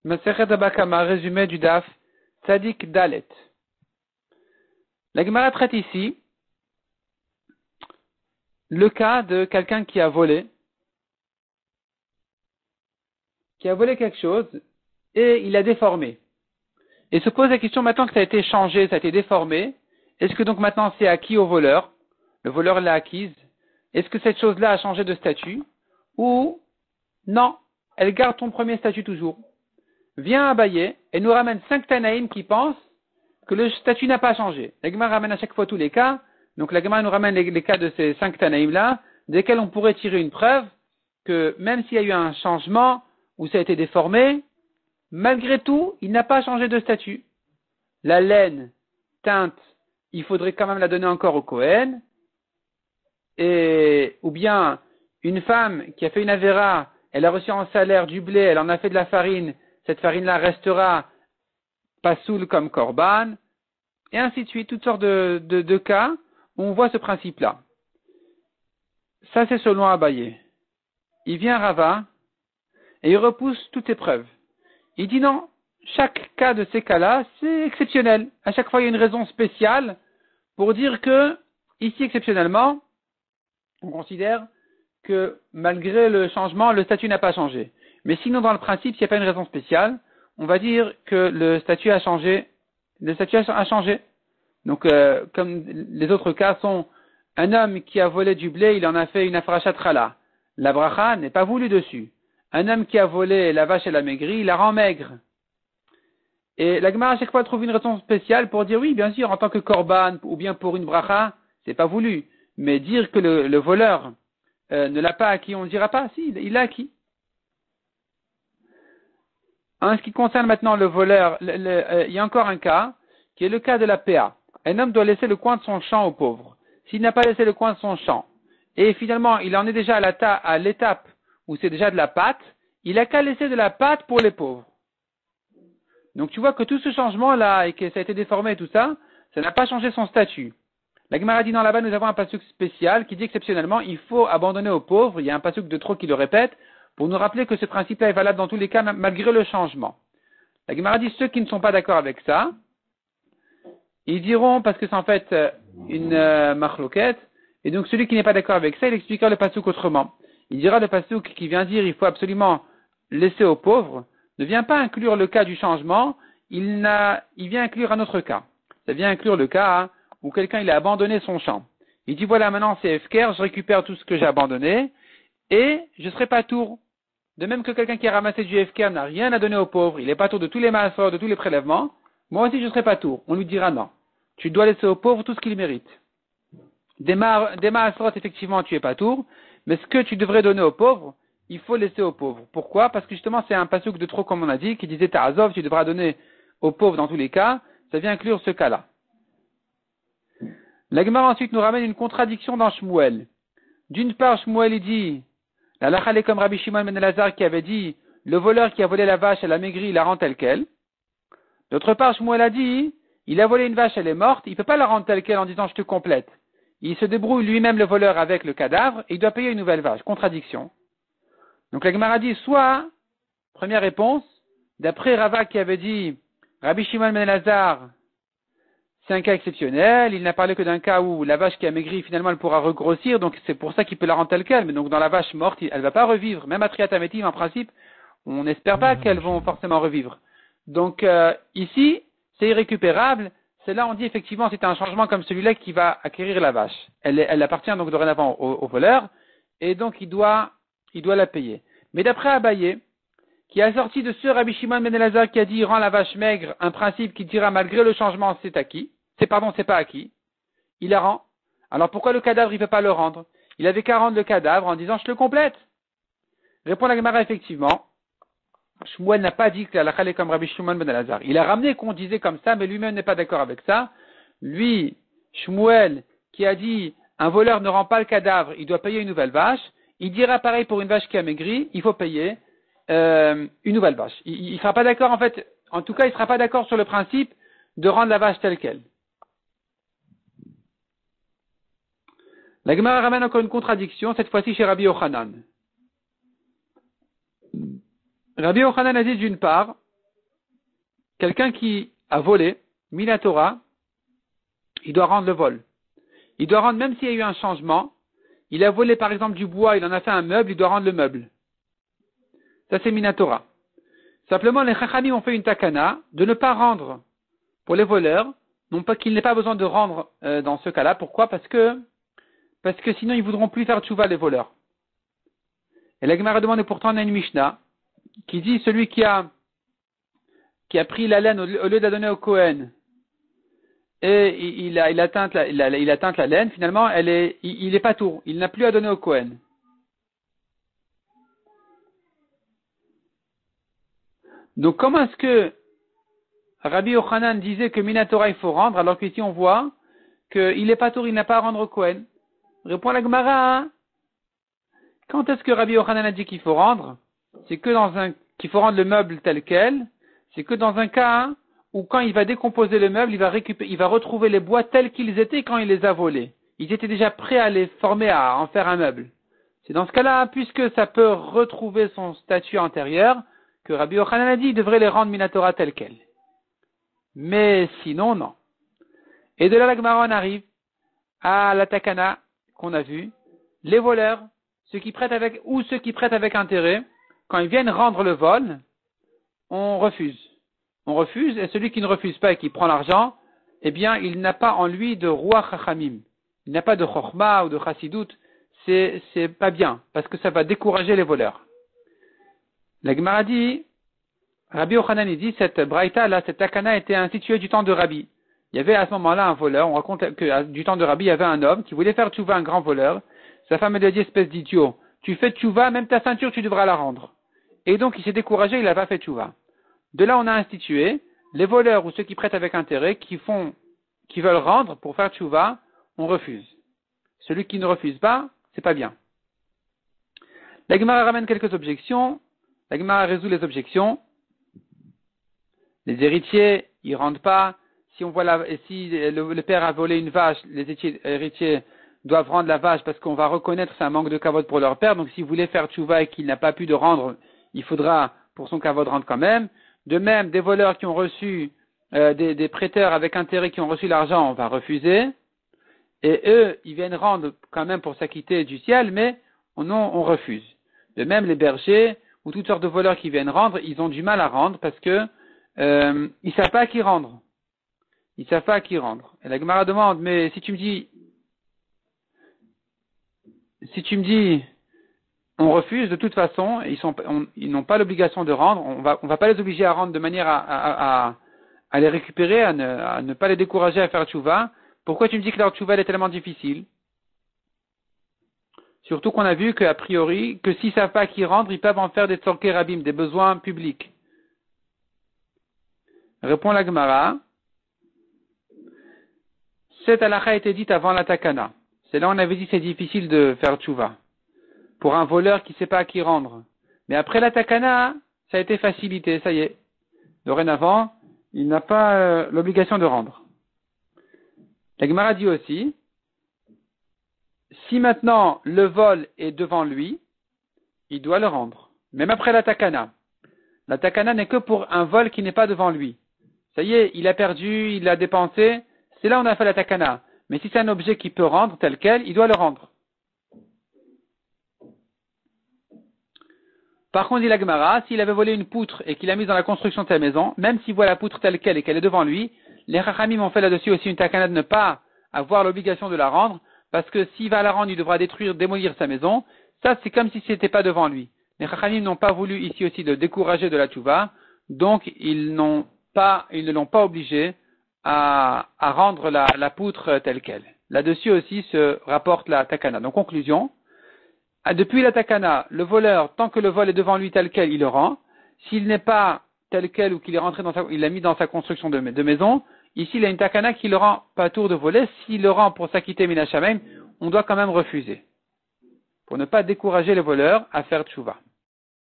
Masechet Baba Kama, résumé du Daf, Tzadik Dalet. La Gemara traite ici le cas de quelqu'un qui a volé quelque chose et il a déformé. Et se pose la question maintenant que ça a été changé, ça a été déformé, est-ce que donc maintenant c'est acquis au voleur? Le voleur l'a acquise. Est-ce que cette chose-là a changé de statut? Ou non, elle garde ton premier statut toujours. Vient Abaye et nous ramène 5 Tanaïm qui pensent que le statut n'a pas changé. La Gemara ramène à chaque fois tous les cas. Donc la Gemara nous ramène les cas de ces 5 Tanaïm-là, desquels on pourrait tirer une preuve que même s'il y a eu un changement ou ça a été déformé, malgré tout, il n'a pas changé de statut. La laine teinte, il faudrait quand même la donner encore au Kohen. Ou bien, une femme qui a fait une avéra, elle a reçu en salaire du blé, elle en a fait de la farine, cette farine-là restera pas soule comme korban, et ainsi de suite, toutes sortes de cas où on voit ce principe-là. Ça, c'est selon Abaye. Il vient Rava, et il repousse toutes les preuves. Il dit non, chaque cas de ces cas-là, c'est exceptionnel. À chaque fois, il y a une raison spéciale pour dire que, ici, exceptionnellement, on considère que malgré le changement, le statut n'a pas changé. Mais sinon, dans le principe, s'il n'y a pas une raison spéciale, on va dire que le statut a changé. Le statut a changé. Donc, comme les autres cas sont un homme qui a volé du blé, il en a fait une afrachat chala. La bracha n'est pas voulue dessus. Un homme qui a volé la vache et la maigrie, il la rend maigre. Et la Gemara à chaque fois trouve une raison spéciale pour dire oui, bien sûr, en tant que korban ou bien pour une bracha, c'est pas voulu. Mais dire que le voleur ne l'a pas acquis, on ne dira pas, si, il l'a acquis. En ce qui concerne maintenant le voleur, il y a encore un cas, qui est le cas de la PA. Un homme doit laisser le coin de son champ au pauvre. S'il n'a pas laissé le coin de son champ, et finalement il en est déjà à l'étape où c'est déjà de la pâte, il n'a qu'à laisser de la pâte pour les pauvres. Donc tu vois que tout ce changement-là, et que ça a été déformé et tout ça, ça n'a pas changé son statut. La Gemara dit là-bas, nous avons un pasuk spécial qui dit exceptionnellement, il faut abandonner aux pauvres, il y a un pasuk de trop qui le répète, pour nous rappeler que ce principe-là est valable dans tous les cas, malgré le changement. La Gemara dit, ceux qui ne sont pas d'accord avec ça, ils diront, parce que c'est en fait une machloket, et donc celui qui n'est pas d'accord avec ça, il expliquera le pasuk autrement. Il dira le pasuk qui vient dire, il faut absolument laisser aux pauvres, ne vient pas inclure le cas du changement, il vient inclure un autre cas. Ça vient inclure le cas où quelqu'un il a abandonné son champ. Il dit voilà maintenant c'est Efker, je récupère tout ce que j'ai abandonné et je serai pas tour. De même que quelqu'un qui a ramassé du Efker n'a rien à donner aux pauvres, il est pas tour de tous les maasor, de tous les prélèvements, moi aussi je serai pas tour. On lui dira non. Tu dois laisser aux pauvres tout ce qu'ils méritent. Des maasor effectivement tu es pas tour, mais ce que tu devrais donner aux pauvres, il faut laisser aux pauvres. Pourquoi? Parce que justement c'est un pasuk de trop comme on a dit, qui disait Ta'azov, tu devras donner aux pauvres dans tous les cas, ça vient inclure ce cas-là. La Gemara ensuite nous ramène une contradiction dans Shmuel. D'une part, Shmuel il dit, la lachale comme Rabbi Shimon ben Elazar qui avait dit, le voleur qui a volé la vache, elle a maigri, il la rend telle quelle. D'autre part, Shmuel a dit, il a volé une vache, elle est morte, il ne peut pas la rendre telle quelle en disant je te complète. Il se débrouille lui-même le voleur avec le cadavre et il doit payer une nouvelle vache. Contradiction. Donc la Gemara dit, soit, première réponse, d'après Rava qui avait dit, Rabbi Shimon ben Elazar, c'est un cas exceptionnel, il n'a parlé que d'un cas où la vache qui a maigri, finalement, elle pourra regrossir, donc c'est pour ça qu'il peut la rendre telle quelle, mais donc dans la vache morte, elle ne va pas revivre. Même à Triatamétim, en principe, on n'espère pas qu'elles vont forcément revivre. Donc ici, c'est irrécupérable, c'est là on dit effectivement c'est un changement comme celui-là qui va acquérir la vache. Elle appartient donc dorénavant au voleur, et donc il doit la payer. Mais d'après Abaye, qui a sorti de ce Rabbi Shimon ben Elazar qui a dit rend la vache maigre, un principe qui dira malgré le changement c'est acquis, c'est pas acquis, il la rend. Alors pourquoi le cadavre il ne peut pas le rendre? Il avait qu'à rendre le cadavre en disant je le complète. Répond la Gemara effectivement, Shmuel n'a pas dit que la halakha est comme Rabbi Shimon ben Elazar. Il a ramené qu'on disait comme ça, mais lui-même n'est pas d'accord avec ça. Lui, Shmuel, qui a dit un voleur ne rend pas le cadavre, il doit payer une nouvelle vache, il dira pareil pour une vache qui a maigri, il faut payer une nouvelle vache. Il sera pas d'accord en fait, en tout cas il sera pas d'accord sur le principe de rendre la vache telle quelle. La Gemara ramène encore une contradiction, cette fois-ci chez Rabbi Yochanan. Rabbi Yochanan a dit d'une part, quelqu'un qui a volé, Minatora, il doit rendre le vol. Il doit rendre, même s'il y a eu un changement, il a volé par exemple du bois, il en a fait un meuble, il doit rendre le meuble. Ça c'est Minatora. Simplement, les Chachamim ont fait une takana de ne pas rendre pour les voleurs, non pas qu'il n'ait pas besoin de rendre dans ce cas-là. Pourquoi? Parce que sinon ils voudront plus faire tchouva les voleurs. Et la Gemara demande, et pourtant on a une Mishnah qui dit celui qui a pris la laine au lieu de la donner au Kohen et il atteint la laine, finalement il est pas tour, il n'a plus à donner au Kohen. Donc comment est-ce que Rabbi Yochanan disait que Minatora il faut rendre, alors qu'ici on voit qu'il n'est pas tour, il n'a pas à rendre au Kohen? Répond la Gemara, quand est-ce que Rabbi Yochanan a dit qu'il faut rendre? C'est que qu'il faut rendre le meuble tel quel, c'est que dans un cas où quand il va décomposer le meuble, il va retrouver les bois tels qu'ils étaient quand il les a volés. Ils étaient déjà prêts à les former, à en faire un meuble. C'est dans ce cas-là, puisque ça peut retrouver son statut antérieur, que Rabbi Yochanan a dit, il devrait les rendre Minatora tel quel. Mais sinon, non. Et de là, la Gemara, on arrive à la takana qu'on a vue. Les voleurs, ceux qui prêtent avec intérêt, quand ils viennent rendre le vol, on refuse. On refuse, et celui qui ne refuse pas et qui prend l'argent, eh bien, il n'a pas en lui de roi chachamim. Il n'a pas de chokhma ou de chassidout. C'est pas bien, parce que ça va décourager les voleurs. La Gemara dit, Rabbi Yochanan dit, cette braïta là, cette takana était instituée du temps de Rabbi. Il y avait à ce moment-là un voleur, on raconte que du temps de Rabbi, il y avait un homme qui voulait faire tchouva, un grand voleur. Sa femme lui a dit, espèce d'idiot, tu fais tchouva, même ta ceinture, tu devras la rendre. Et donc, il s'est découragé, il n'a pas fait tchouva. De là, on a institué, les voleurs ou ceux qui prêtent avec intérêt, qui veulent rendre pour faire tchouva, on refuse. Celui qui ne refuse pas, c'est pas bien. La Gemara ramène quelques objections. La Gemara résout les objections. Les héritiers, ils rendent pas. Si le père a volé une vache, les héritiers doivent rendre la vache parce qu'on va reconnaître c'est un manque de kavod pour leur père. Donc s'il voulait faire tchouva et qu'il n'a pas pu de rendre, il faudra pour son kavod rendre quand même. De même, des voleurs qui ont reçu, des prêteurs avec intérêt qui ont reçu l'argent, on va refuser. Et eux, ils viennent rendre quand même pour s'acquitter du ciel, mais on refuse. De même, les bergers ou toutes sortes de voleurs qui viennent rendre, ils ont du mal à rendre parce que ils savent pas à qui rendre. Ils savent pas à qui rendre. Et la Gemara demande, mais si tu me dis, on refuse de toute façon, ils n'ont pas l'obligation de rendre, on va pas les obliger à rendre de manière à les récupérer, à ne pas les décourager à faire tchouva. Pourquoi tu me dis que leur tchouva est tellement difficile? Surtout qu'on a vu qu'a priori, que s'ils savent pas à qui rendre, ils peuvent en faire des tzorkei rabim, des besoins publics. Répond la Gemara. Cette halakha a été dite avant la takana. C'est là où on avait dit que c'est difficile de faire tchouva. Pour un voleur qui ne sait pas à qui rendre. Mais après la takana, ça a été facilité, ça y est. Dorénavant, il n'a pas l'obligation de rendre. La Gemara dit aussi, si maintenant le vol est devant lui, il doit le rendre. Même après la takana. La takana n'est que pour un vol qui n'est pas devant lui. Ça y est, il a perdu, il a dépensé, c'est là où on a fait la takana. Mais si c'est un objet qu'il peut rendre tel quel, il doit le rendre. Par contre, dit la Gemara, s'il avait volé une poutre et qu'il l'a mise dans la construction de sa maison, même s'il voit la poutre telle quelle et qu'elle est devant lui, les Chachamim ont fait là-dessus aussi une takana de ne pas avoir l'obligation de la rendre, parce que s'il va la rendre, il devra démolir sa maison. Ça, c'est comme si c'était pas devant lui. Les Chachamim n'ont pas voulu ici aussi de décourager de la tchouva, donc ils ne l'ont pas obligé à rendre la poutre telle quelle. Là-dessus aussi se rapporte la takana. Donc, conclusion. Depuis la takana, le voleur, tant que le vol est devant lui tel quel, il le rend. S'il n'est pas tel quel ou qu'il est rentré il l'a mis dans sa construction de maison, ici il a une takana qui le rend pas tour de voler. S'il le rend pour s'acquitter minashamem, on doit quand même refuser. Pour ne pas décourager les voleurs à faire tchouva.